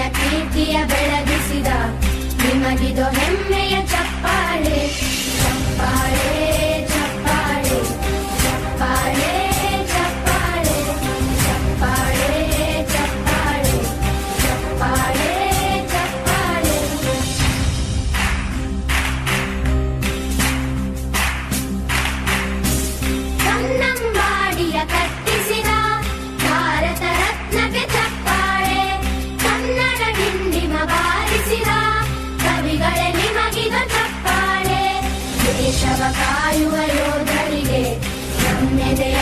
ಕೀರ್ತಿಯ ಬೆಳಗಿಸಿದ ನಿಮಗಿದು ಹೆಮ್ಮೆಯ ಚಪ್ಪಾಳೆ ಚಪ್ಪಾಳೆ ಚಪ್ಪಾಳೆ ಚಪ್ಪಾಳೆ ಚಪ್ಪಾಳೆ ಚಪ್ಪಾಳೆ ಚಪ್ಪಾಳೆ ಚಪ್ಪಾಳೆ ಚಪ್ಪಾಳೆ. ಕನ್ನಂಬಾಡಿಯ ಕಟ್ಟಿಸಿದ ಭಾರತ ರತ್ನಕ್ಕೆ ಚಪ್ಪಾಳೆ, ಕನ್ನಡ ಡಿಂಡಿಮ ಬಾರಿಸಿದ ಕವಿಗಳೇ ನಿಮಗಿದು ಚಪ್ಪಾಳೆ. ದೇಶವ ಕಾಯುವ ಯೋಧರಿಗೆ ನಮ್ಮೆದೆಯ